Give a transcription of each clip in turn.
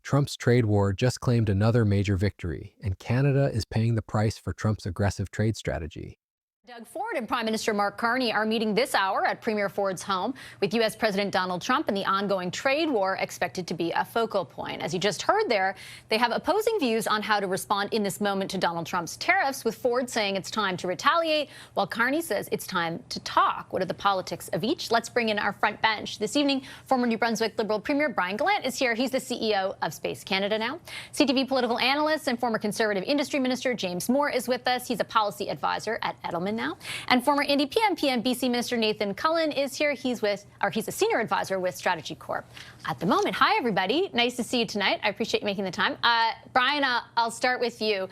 Trump's trade war just claimed another major victory, and Canada is paying the price for Trump's aggressive trade strategy. Doug Ford and Prime Minister Mark Carney are meeting this hour at Premier Ford's home with U.S. President Donald Trump, and the ongoing trade war expected to be a focal point. As you just heard there, they have opposing views on how to respond in this moment to Donald Trump's tariffs, with Ford saying it's time to retaliate, while Carney says it's time to talk. What are the politics of each? Let's bring in our front bench. This evening, former New Brunswick Liberal Premier Brian Gallant is here. He's the CEO of Space Canada now. CTV political analyst and former Conservative Industry Minister James Moore is with us. He's a policy advisor at Edelman now. And former Indy PM BC Minister Nathan Cullen is here. He's a senior advisor with Strategy Corp at the moment. Hi, everybody. Nice to see you tonight. I appreciate you making the time. Brian, I'll start with you.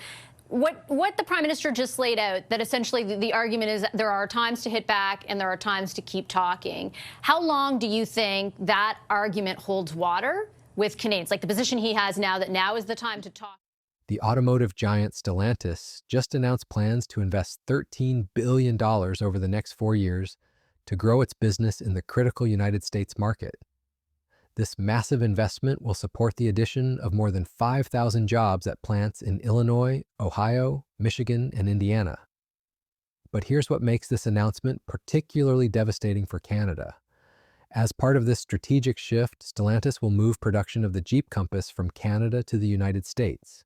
What the Prime Minister just laid out, that essentially the argument is there are times to hit back and there are times to keep talking. How long do you think that argument holds water with Canadians? Like the position he has now, that now is the time to talk. The automotive giant Stellantis just announced plans to invest $13 billion over the next 4 years to grow its business in the critical United States market. This massive investment will support the addition of more than 5,000 jobs at plants in Illinois, Ohio, Michigan, and Indiana. But here's what makes this announcement particularly devastating for Canada. As part of this strategic shift, Stellantis will move production of the Jeep Compass from Canada to the United States.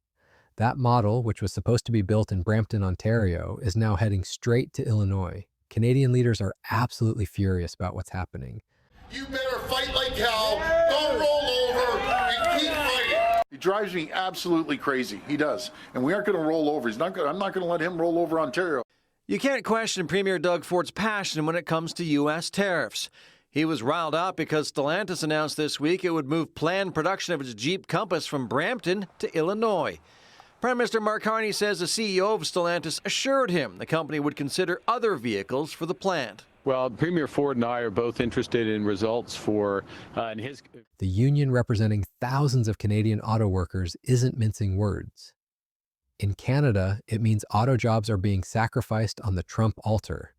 That model, which was supposed to be built in Brampton, Ontario, is now heading straight to Illinois. Canadian leaders are absolutely furious about what's happening. You better fight like hell, don't roll over, and keep fighting. He drives me absolutely crazy. He does. And we aren't going to roll over. I'm not going to let him roll over Ontario. You can't question Premier Doug Ford's passion when it comes to U.S. tariffs. He was riled up because Stellantis announced this week it would move planned production of its Jeep Compass from Brampton to Illinois. Prime Minister Mark Carney says the CEO of Stellantis assured him the company would consider other vehicles for the plant. Well, Premier Ford and I are both interested in results for his. The union representing thousands of Canadian auto workers isn't mincing words. In Canada, it means auto jobs are being sacrificed on the Trump altar,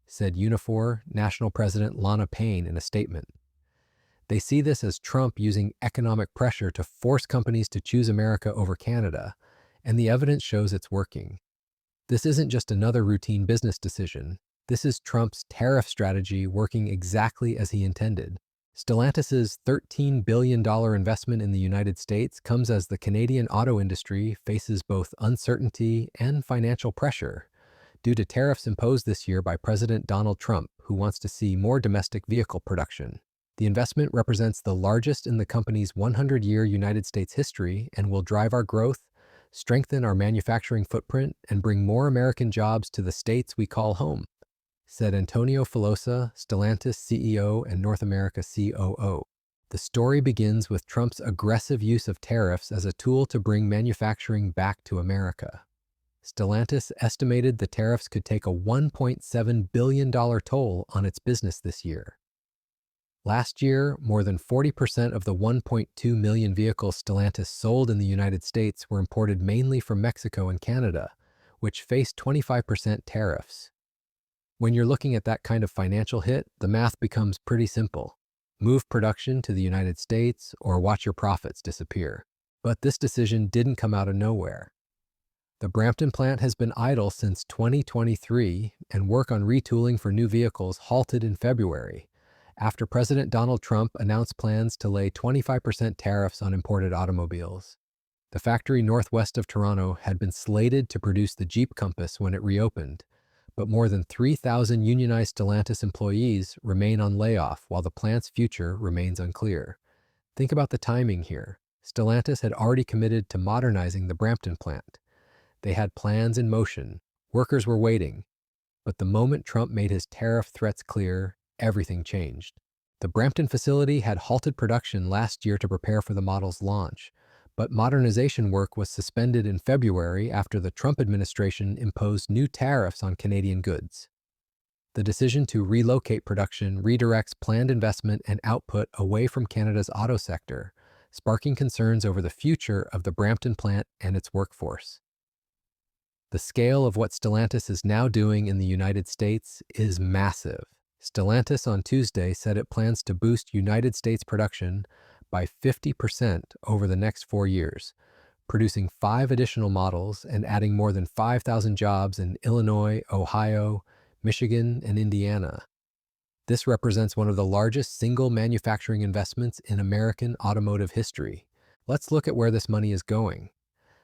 said Unifor National President Lana Payne in a statement. They see this as Trump using economic pressure to force companies to choose America over Canada, and the evidence shows it's working. This isn't just another routine business decision. This is Trump's tariff strategy working exactly as he intended. Stellantis' $13 billion investment in the United States comes as the Canadian auto industry faces both uncertainty and financial pressure due to tariffs imposed this year by President Donald Trump, who wants to see more domestic vehicle production. The investment represents the largest in the company's 100-year United States history and will drive our growth, strengthen our manufacturing footprint, and bring more American jobs to the states we call home, said Antonio Filosa, Stellantis CEO and North America COO. The story begins with Trump's aggressive use of tariffs as a tool to bring manufacturing back to America. Stellantis estimated the tariffs could take a $1.7 billion toll on its business this year. Last year, more than 40% of the 1.2 million vehicles Stellantis sold in the United States were imported mainly from Mexico and Canada, which faced 25% tariffs. When you're looking at that kind of financial hit, the math becomes pretty simple. Move production to the United States or watch your profits disappear. But this decision didn't come out of nowhere. The Brampton plant has been idle since 2023, and work on retooling for new vehicles halted in February, after President Donald Trump announced plans to lay 25% tariffs on imported automobiles. The factory northwest of Toronto had been slated to produce the Jeep Compass when it reopened, but more than 3,000 unionized Stellantis employees remain on layoff while the plant's future remains unclear. Think about the timing here. Stellantis had already committed to modernizing the Brampton plant. They had plans in motion. Workers were waiting. But the moment Trump made his tariff threats clear, everything changed. The Brampton facility had halted production last year to prepare for the model's launch, but modernization work was suspended in February after the Trump administration imposed new tariffs on Canadian goods. The decision to relocate production redirects planned investment and output away from Canada's auto sector, sparking concerns over the future of the Brampton plant and its workforce. The scale of what Stellantis is now doing in the United States is massive. Stellantis on Tuesday said it plans to boost United States production by 50% over the next 4 years, producing 5 additional models and adding more than 5,000 jobs in Illinois, Ohio, Michigan, and Indiana. This represents one of the largest single manufacturing investments in American automotive history. Let's look at where this money is going.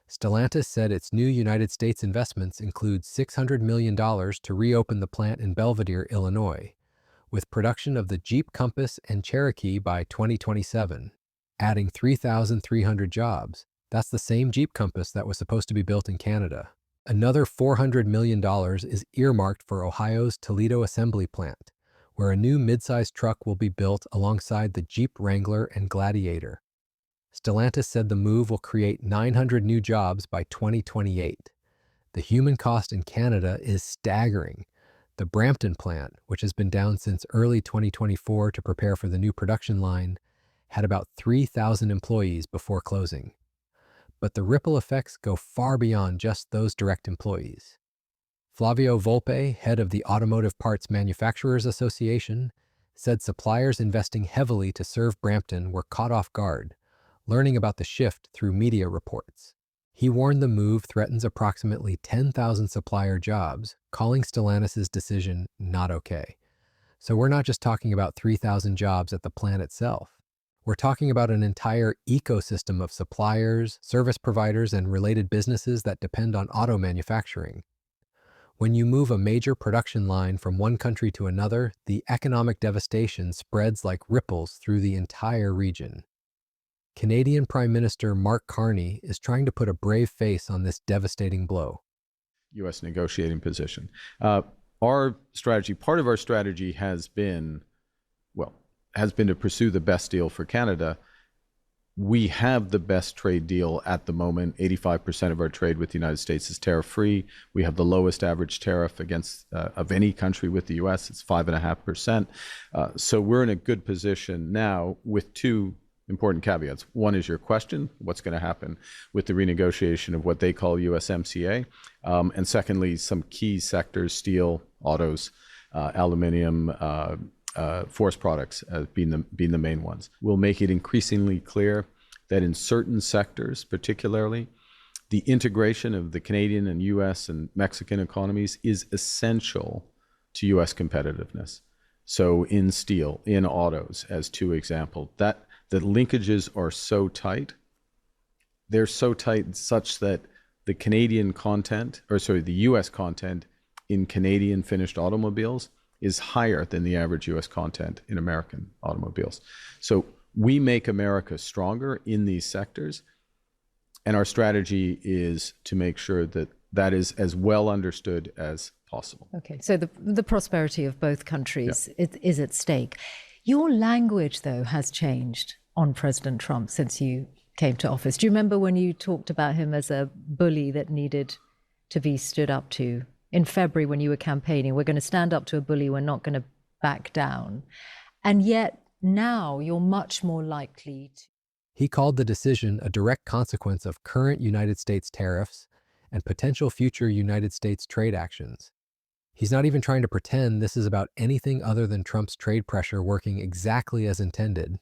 Stellantis said its new United States investments include $600 million to reopen the plant in Belvidere, Illinois, with production of the Jeep Compass and Cherokee by 2027, adding 3,300 jobs. That's the same Jeep Compass that was supposed to be built in Canada. Another $400 million is earmarked for Ohio's Toledo assembly plant, where a new midsize truck will be built alongside the Jeep Wrangler and Gladiator. Stellantis said the move will create 900 new jobs by 2028. The human cost in Canada is staggering. The Brampton plant, which has been down since early 2024 to prepare for the new production line, had about 3,000 employees before closing. But the ripple effects go far beyond just those direct employees. Flavio Volpe, head of the Automotive Parts Manufacturers Association, said suppliers investing heavily to serve Brampton were caught off guard, learning about the shift through media reports. He warned the move threatens approximately 10,000 supplier jobs, calling Stellantis' decision not okay. So we're not just talking about 3,000 jobs at the plant itself. We're talking about an entire ecosystem of suppliers, service providers, and related businesses that depend on auto manufacturing. When you move a major production line from one country to another, the economic devastation spreads like ripples through the entire region. Canadian Prime Minister Mark Carney is trying to put a brave face on this devastating blow. U.S. negotiating position. Our strategy, part of our strategy has been to pursue the best deal for Canada. We have the best trade deal at the moment. 85% of our trade with the United States is tariff-free. We have the lowest average tariff against of any country with the U.S. It's 5.5%. So we're in a good position now with two important caveats. One is your question, what's going to happen with the renegotiation of what they call USMCA? And secondly, some key sectors, steel, autos, aluminum, forest products being the main ones. We'll make it increasingly clear that in certain sectors, particularly, the integration of the Canadian and US and Mexican economies is essential to US competitiveness. So in steel, in autos, as two examples, that the linkages are so tight. They're so tight such that the the US content in Canadian finished automobiles is higher than the average US content in American automobiles. So we make America stronger in these sectors, and our strategy is to make sure that that is as well understood as possible. Okay, so the prosperity of both countries is at stake. Your language, though, has changed on President Trump since you came to office. Do you remember when you talked about him as a bully that needed to be stood up to? In February, when you were campaigning, we're going to stand up to a bully, we're not going to back down. And yet now you're much more likely to. He called the decision a direct consequence of current United States tariffs and potential future United States trade actions. He's not even trying to pretend this is about anything other than Trump's trade pressure working exactly as intended.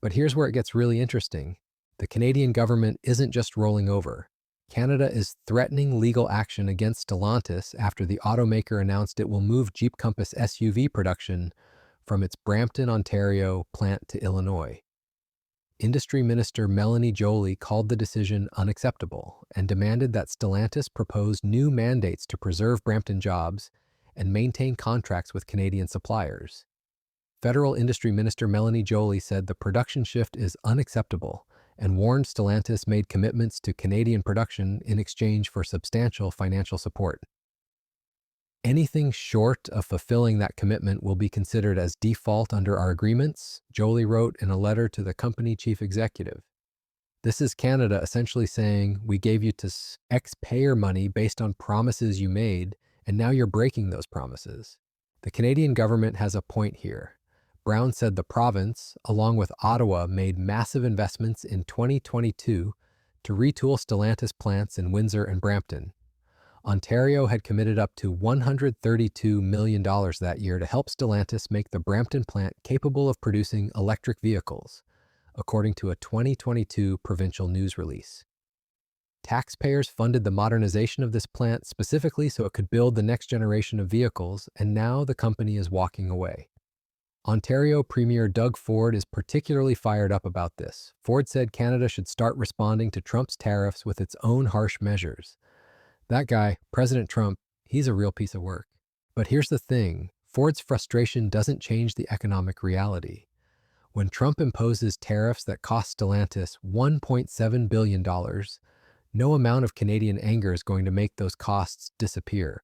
But here's where it gets really interesting. The Canadian government isn't just rolling over. Canada is threatening legal action against Stellantis after the automaker announced it will move Jeep Compass SUV production from its Brampton, Ontario plant to Illinois. Industry Minister Melanie Joly called the decision unacceptable and demanded that Stellantis propose new mandates to preserve Brampton jobs and maintain contracts with Canadian suppliers. Federal Industry Minister Melanie Joly said the production shift is unacceptable and warned Stellantis made commitments to Canadian production in exchange for substantial financial support. Anything short of fulfilling that commitment will be considered as default under our agreements, Joly wrote in a letter to the company chief executive. This is Canada essentially saying, we gave you to ex-payer money based on promises you made, and now you're breaking those promises. The Canadian government has a point here. Brown said the province, along with Ottawa, made massive investments in 2022 to retool Stellantis plants in Windsor and Brampton. Ontario had committed up to $132 million that year to help Stellantis make the Brampton plant capable of producing electric vehicles, according to a 2022 provincial news release. Taxpayers funded the modernization of this plant specifically so it could build the next generation of vehicles, and now the company is walking away. Ontario Premier Doug Ford is particularly fired up about this. Ford said Canada should start responding to Trump's tariffs with its own harsh measures. That guy, President Trump, he's a real piece of work. But here's the thing, Ford's frustration doesn't change the economic reality. When Trump imposes tariffs that cost Stellantis $1.7 billion, no amount of Canadian anger is going to make those costs disappear.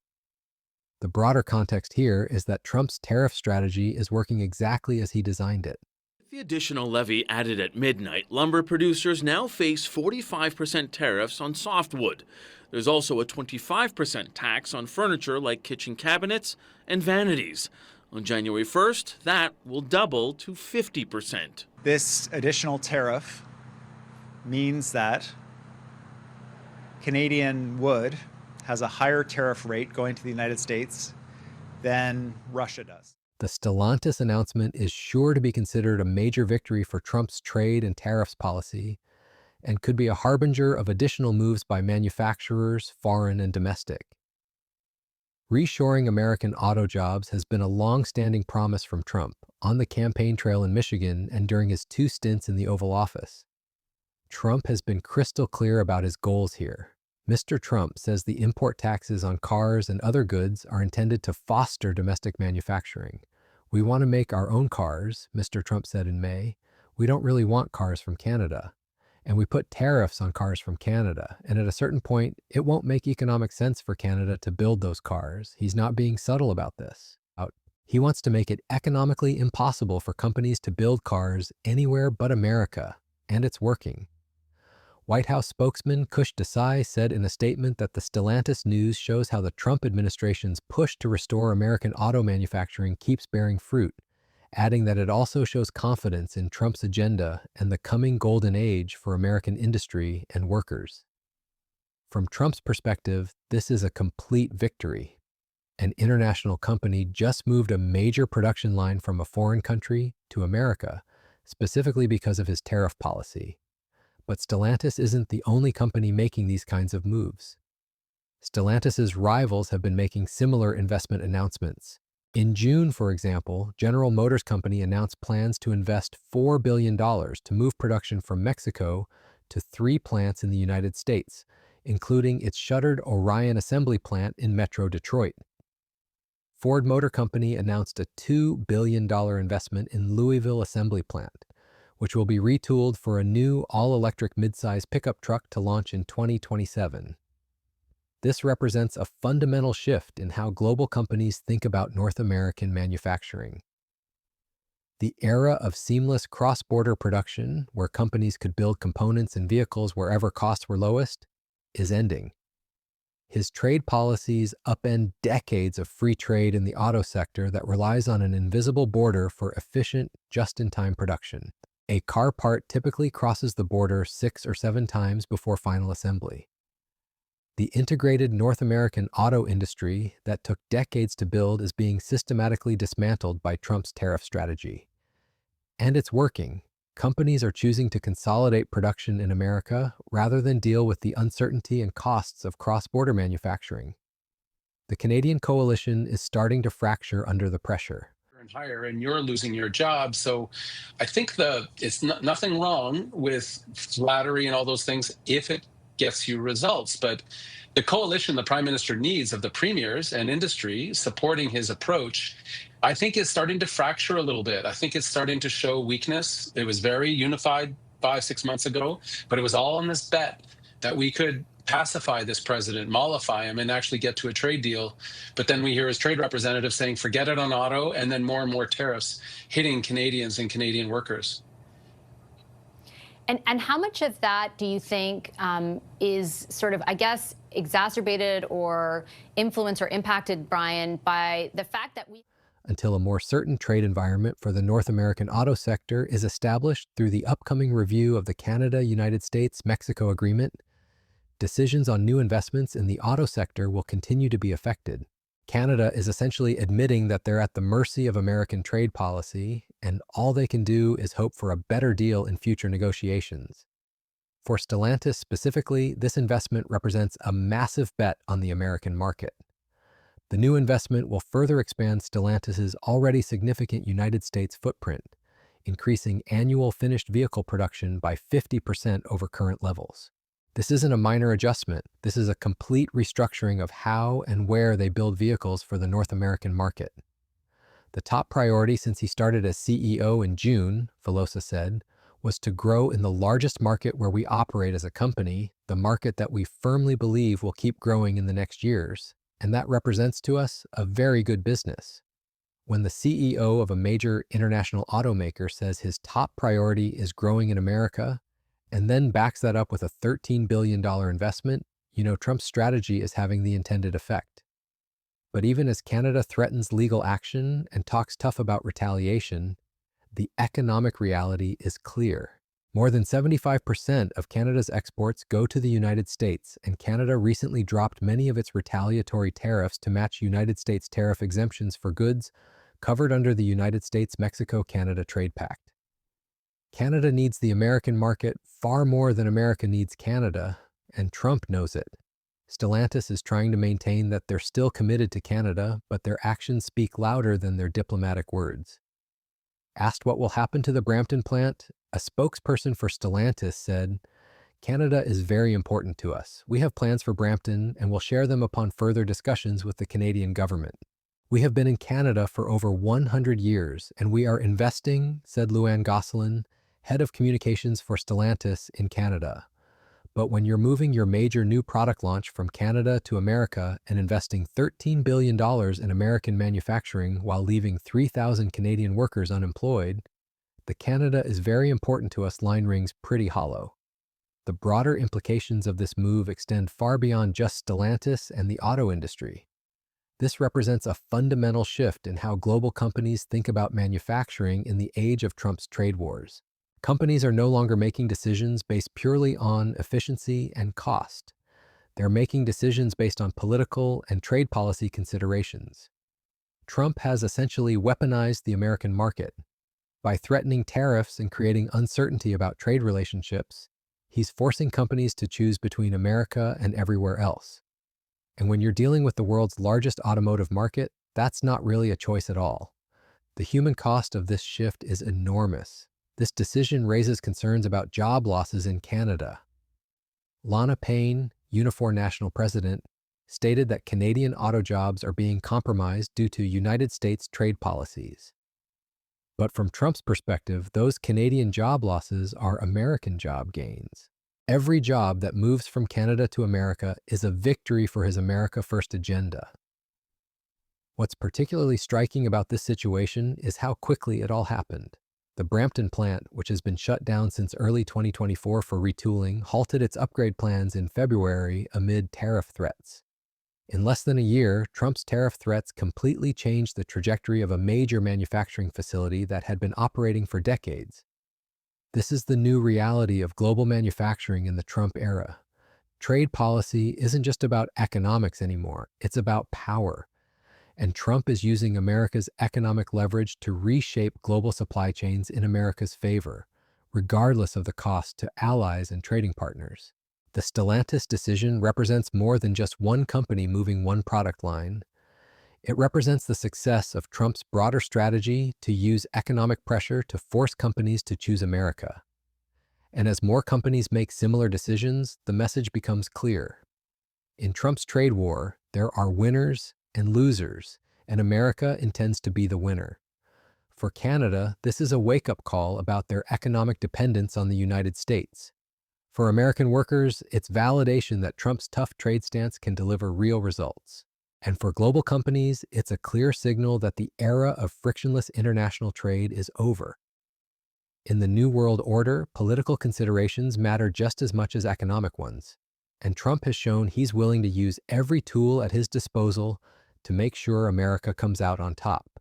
The broader context here is that Trump's tariff strategy is working exactly as he designed it. With the additional levy added at midnight, lumber producers now face 45% tariffs on softwood. There's also a 25% tax on furniture like kitchen cabinets and vanities. On January 1st, that will double to 50%. This additional tariff means that Canadian wood has a higher tariff rate going to the United States than Russia does. The Stellantis announcement is sure to be considered a major victory for Trump's trade and tariffs policy, and could be a harbinger of additional moves by manufacturers, foreign and domestic. Reshoring American auto jobs has been a long-standing promise from Trump on the campaign trail in Michigan and during his 2 stints in the Oval Office. Trump has been crystal clear about his goals here. Mr. Trump says the import taxes on cars and other goods are intended to foster domestic manufacturing. We want to make our own cars, Mr. Trump said in May. We don't really want cars from Canada. And we put tariffs on cars from Canada. And at a certain point, it won't make economic sense for Canada to build those cars. He's not being subtle about this. He wants to make it economically impossible for companies to build cars anywhere but America. And it's working. White House spokesman Kush Desai said in a statement that the Stellantis news shows how the Trump administration's push to restore American auto manufacturing keeps bearing fruit, adding that it also shows confidence in Trump's agenda and the coming golden age for American industry and workers. From Trump's perspective, this is a complete victory. An international company just moved a major production line from a foreign country to America, specifically because of his tariff policy. But Stellantis isn't the only company making these kinds of moves. Stellantis's rivals have been making similar investment announcements. In June, for example, General Motors Company announced plans to invest $4 billion to move production from Mexico to 3 plants in the United States, including its shuttered Orion assembly plant in Metro Detroit. Ford Motor Company announced a $2 billion investment in Louisville assembly plant, which will be retooled for a new all-electric midsize pickup truck to launch in 2027. This represents a fundamental shift in how global companies think about North American manufacturing. The era of seamless cross-border production, where companies could build components and vehicles wherever costs were lowest, is ending. His trade policies upend decades of free trade in the auto sector that relies on an invisible border for efficient, just-in-time production. A car part typically crosses the border 6 or 7 times before final assembly. The integrated North American auto industry that took decades to build is being systematically dismantled by Trump's tariff strategy. And it's working. Companies are choosing to consolidate production in America rather than deal with the uncertainty and costs of cross-border manufacturing. The Canadian coalition is starting to fracture under the pressure. And higher, and you're losing your job. So I think it's nothing wrong with flattery and all those things if it gets you results. But the coalition the prime minister needs of the premiers and industry supporting his approach, I think is starting to fracture a little bit. I think it's starting to show weakness. It was very unified 5-6 months ago, but it was all on this bet that we could pacify this president, mollify him, and actually get to a trade deal. But then we hear his trade representative saying, forget it on auto, and then more and more tariffs hitting Canadians and Canadian workers. And how much of that do you think is sort of, I guess, exacerbated or influenced or impacted, Brian, by the fact that we... Until a more certain trade environment for the North American auto sector is established through the upcoming review of the Canada-United States-Mexico Agreement, decisions on new investments in the auto sector will continue to be affected. Canada is essentially admitting that they're at the mercy of American trade policy, and all they can do is hope for a better deal in future negotiations. For Stellantis specifically, this investment represents a massive bet on the American market. The new investment will further expand Stellantis's already significant United States footprint, increasing annual finished vehicle production by 50% over current levels. This isn't a minor adjustment. This is a complete restructuring of how and where they build vehicles for the North American market. The top priority since he started as CEO in June, Velosa said, was to grow in the largest market where we operate as a company, the market that we firmly believe will keep growing in the next years, and that represents to us a very good business. When the CEO of a major international automaker says his top priority is growing in America, and then backs that up with a $13 billion investment, Trump's strategy is having the intended effect. But even as Canada threatens legal action and talks tough about retaliation, the economic reality is clear. More than 75% of Canada's exports go to the United States, and Canada recently dropped many of its retaliatory tariffs to match United States tariff exemptions for goods covered under the United States-Mexico-Canada Trade Pact. Canada needs the American market far more than America needs Canada, and Trump knows it. Stellantis is trying to maintain that they're still committed to Canada, but their actions speak louder than their diplomatic words. Asked what will happen to the Brampton plant, a spokesperson for Stellantis said, "Canada is very important to us. We have plans for Brampton and will share them upon further discussions with the Canadian government. We have been in Canada for over 100 years, and we are investing," said Luann Gosselin, head of communications for Stellantis in Canada. But when you're moving your major new product launch from Canada to America and investing $13 billion in American manufacturing while leaving 3,000 Canadian workers unemployed, the "Canada is very important to us" line rings pretty hollow. The broader implications of this move extend far beyond just Stellantis and the auto industry. This represents a fundamental shift in how global companies think about manufacturing in the age of Trump's trade wars. Companies are no longer making decisions based purely on efficiency and cost. They're making decisions based on political and trade policy considerations. Trump has essentially weaponized the American market. By threatening tariffs and creating uncertainty about trade relationships, he's forcing companies to choose between America and everywhere else. And when you're dealing with the world's largest automotive market, that's not really a choice at all. The human cost of this shift is enormous. This decision raises concerns about job losses in Canada. Lana Payne, Unifor National President, stated that Canadian auto jobs are being compromised due to United States trade policies. But from Trump's perspective, those Canadian job losses are American job gains. Every job that moves from Canada to America is a victory for his America First agenda. What's particularly striking about this situation is how quickly it all happened. The Brampton plant, which has been shut down since early 2024 for retooling, halted its upgrade plans in February amid tariff threats. In less than a year, Trump's tariff threats completely changed the trajectory of a major manufacturing facility that had been operating for decades. This is the new reality of global manufacturing in the Trump era. Trade policy isn't just about economics anymore, it's about power. And Trump is using America's economic leverage to reshape global supply chains in America's favor, regardless of the cost to allies and trading partners. The Stellantis decision represents more than just one company moving one product line. It represents the success of Trump's broader strategy to use economic pressure to force companies to choose America. And as more companies make similar decisions, the message becomes clear. In Trump's trade war, there are winners and losers, and America intends to be the winner. For Canada, this is a wake-up call about their economic dependence on the United States. For American workers, it's validation that Trump's tough trade stance can deliver real results. And for global companies, it's a clear signal that the era of frictionless international trade is over. In the New World Order, political considerations matter just as much as economic ones. And Trump has shown he's willing to use every tool at his disposal to make sure America comes out on top.